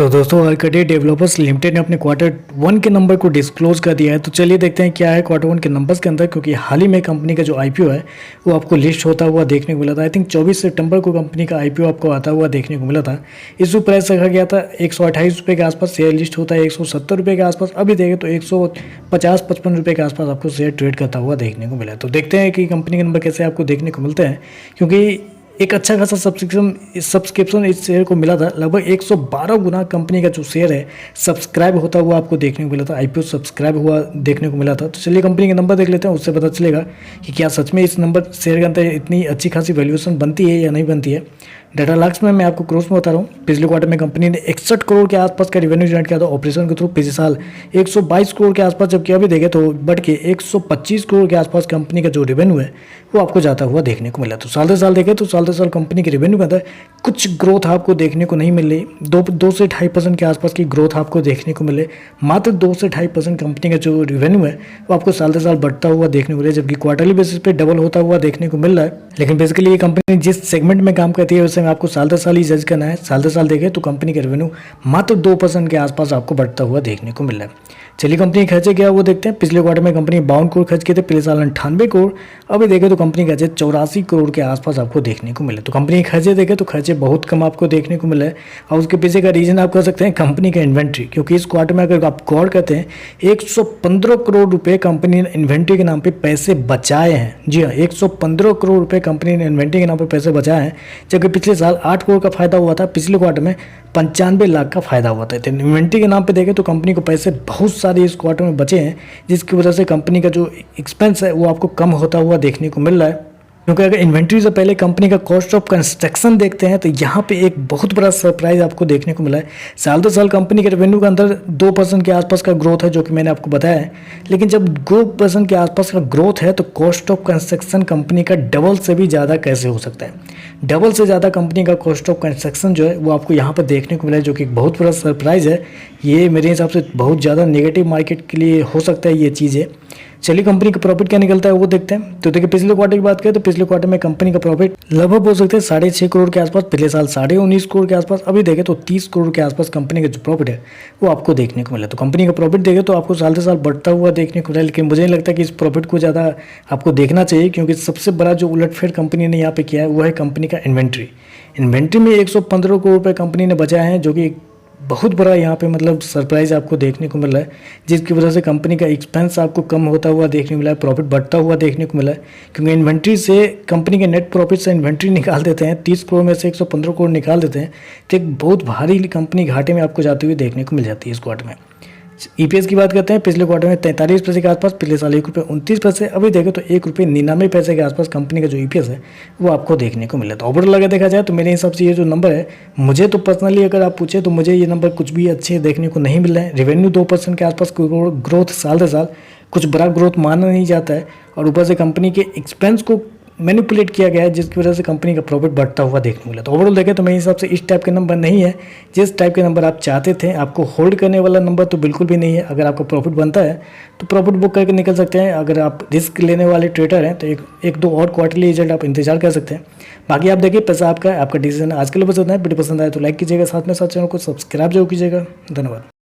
तो दोस्तों आर्कडी developers limited ने अपने क्वार्टर वन के नंबर को डिस्क्लोज कर दिया है। तो चलिए देखते हैं क्या है क्वार्टर वन के नंबर्स के अंदर, क्योंकि हाल ही में कंपनी का जो आईपीओ है वो आपको लिस्ट होता हुआ देखने को मिला था। आई थिंक 24 सितंबर को कंपनी का आईपीओ आपको आता हुआ देखने को मिला था। इशू प्राइस रखा गया था 128 रुपये के आसपास, शेयर लिस्ट होता है 170 रुपये के आसपास। अभी देखें तो 150-55 रुपये के आसपास आपको शेयर ट्रेड करता हुआ देखने को मिला है। तो देखते हैं कि कंपनी के नंबर कैसे आपको देखने को मिलते हैं, क्योंकि एक अच्छा खासा सब्सक्रिप्शन इस शेयर को मिला था। लगभग 112 गुना कंपनी का जो शेयर है सब्सक्राइब होता हुआ आपको देखने को मिला था, आईपीओ सब्सक्राइब हुआ देखने को मिला था। तो चलिए कंपनी के नंबर देख लेते हैं, उससे पता चलेगा कि क्या सच में इस नंबर शेयर के अंदर इतनी अच्छी खासी वैल्यूएशन बनती है या नहीं बनती है। डाटा लॉक्स में मैं आपको क्रॉस में बता रहा हूँ। पिछले क्वार्टर में कंपनी ने 61 करोड़ के आसपास का रेवेन्यू जनरेट किया था ऑपरेशन के थ्रू। पिछले साल 122 करोड़ के आसपास, जबकि अभी देखें तो बढ़ के 125 करोड़ के आसपास कंपनी का जो रेवेन्यू है वो आपको जाता हुआ देखने को मिला। तो साल दर साल देखें तो साल दर साल कंपनी के रेवेन्यू के अंदर कुछ ग्रोथ आपको देखने को नहीं मिल रही। 2 से 2.5% के आसपास की ग्रोथ आपको देखने को मिले। मात्र 2 से 2.5% कंपनी का जो रेवेन्यू है वो आपको साल दर साल बढ़ता हुआ देखने को मिले, जबकि क्वार्टरली बेसिस पे डबल होता हुआ देखने को मिल रहा है। लेकिन बेसिकली ये कंपनी जिस सेगमेंट में काम करती है उससे आपको साल दर साल ही जज करना है। साल दर साल देखें तो कंपनी का रेवेन्यू मात्र 2% के आसपास आपको बढ़ता हुआ देखने को मिल रहा है। चलिए कंपनी खर्चे क्या वो देखते हैं। पिछले क्वार्टर में कंपनी 52 करोड़ खर्च किए थे, पिछले साल 98 करोड़। अभी देखें तो कंपनी खर्चे 84 करोड़ के आसपास आपको देखने को मिले। तो कंपनी खर्चे देखें तो खर्चे बहुत कम आपको देखने को मिले। और उसके पीछे का रीजन आप कह सकते हैं कंपनी का इन्वेंट्री, क्योंकि इस क्वार्टर में अगर आप गौर करते हैं 115 करोड़ रुपए कंपनी ने इन्वेंट्री के नाम पे पैसे बचाए हैं। जी हाँ, 115 करोड़ रुपए कंपनी ने इन्वेंट्री के नाम पे पैसे बचाए हैं, जबकि पिछले साल 8 करोड़ का फायदा हुआ था। पिछले क्वार्टर में 95 लाख का फायदा हुआ था। तो इन्वेंट्री के नाम पे देखें तो कंपनी को पैसे बहुत सारे इस क्वार्टर में बचे हैं, जिसकी वजह से कंपनी का जो एक्सपेंस है वो आपको कम होता हुआ देखने को मिल रहा है। क्योंकि अगर इन्वेंट्री से पहले कंपनी का कॉस्ट ऑफ कंस्ट्रक्शन देखते हैं तो यहाँ पे एक बहुत बड़ा सरप्राइज आपको देखने को मिला है। साल दर साल कंपनी के रेवेन्यू के अंदर 2% के आसपास का ग्रोथ है, जो कि मैंने आपको बताया है। लेकिन जब 2% के आसपास का ग्रोथ है तो कॉस्ट ऑफ कंस्ट्रक्शन कंपनी का डबल से भी ज़्यादा कैसे हो सकता है। डबल से ज़्यादा कंपनी का कॉस्ट ऑफ कंस्ट्रक्शन जो है वो आपको यहाँ पर देखने को मिला है, जो कि एक बहुत बड़ा सरप्राइज है। ये मेरे हिसाब से बहुत ज़्यादा नेगेटिव मार्केट के लिए हो सकता है ये चीज़ें। चलिए कंपनी का प्रॉफिट क्या निकलता है वो देखते हैं। तो देखिए पिछले क्वार्टर की बात करें तो पिछले क्वार्टर में कंपनी का प्रॉफिट लगभग हो सकते हैं 6.5 करोड़ के आसपास, पिछले साल 19.5 करोड़ के आसपास। अभी देखें तो 30 करोड़ के आसपास कंपनी का जो प्रॉफिट है वो आपको देखने को मिला। तो कंपनी का प्रॉफिट देखें तो आपको साल से साल बढ़ता हुआ देखने को मिला। लेकिन मुझे नहीं लगता कि इस प्रॉफिट को ज़्यादा आपको देखना चाहिए, क्योंकि सबसे बड़ा जो उलटफेर कंपनी ने यहाँ पे किया है वो है कंपनी का इन्वेंट्री में 115 करोड़ रुपये कंपनी ने बचाए हैं, जो कि बहुत बड़ा यहाँ पे मतलब सरप्राइज आपको देखने को मिला है, जिसकी वजह से कंपनी का एक्सपेंस आपको कम होता हुआ देखने को मिला है, प्रॉफिट बढ़ता हुआ देखने को मिला है। क्योंकि इन्वेंट्री से कंपनी के नेट प्रॉफिट से इन्वेंट्री निकाल देते हैं, 30 करोड़ में से 115 करोड़ निकाल देते हैं, तो एक बहुत भारी कंपनी घाटे में आपको जाते हुए देखने को मिल जाती है इस क्वार्टर में। ईपीएस की बात करते हैं, पिछले क्वार्टर में 43 पैसे के आसपास, पिछले साल ₹1.29। अभी देखें तो ₹1.99 के आसपास कंपनी का जो ईपीएस है वो आपको देखने को मिला। तो ओवरऑल अगर देखा जाए तो मेरे हिसाब से ये जो नंबर है, मुझे तो पर्सनली अगर आप पूछे तो मुझे ये नंबर कुछ भी अच्छे देखने को नहीं मिल रहे हैं। रेवेन्यू 2% के आसपास ग्रोथ साल दर साल, कुछ बड़ा ग्रोथ माना नहीं जाता है, और ऊपर से कंपनी के एक्सपेंस को मैनिपुलेट किया गया है, जिसकी वजह से कंपनी का प्रॉफिट बढ़ता हुआ देखने को मिला। तो ओवरऑल देखें तो मेरे हिसाब से इस टाइप के नंबर नहीं है जिस टाइप के नंबर आप चाहते थे। आपको होल्ड करने वाला नंबर तो बिल्कुल भी नहीं है। अगर आपका प्रॉफिट बनता है तो प्रॉफिट बुक करके निकल सकते हैं। अगर आप रिस्क लेने वाले ट्रेडर हैं तो एक दो और क्वार्टरली रिजल्ट आप इंतजार कर सकते हैं। बाकी आप देखिए, पैसा आपका है, आपका डिसीजन है। आज के लिए बस इतना है। वीडियो पसंद आए तो लाइक कीजिएगा, साथ में साथ चैनल को सब्सक्राइब जरूर कीजिएगा। धन्यवाद।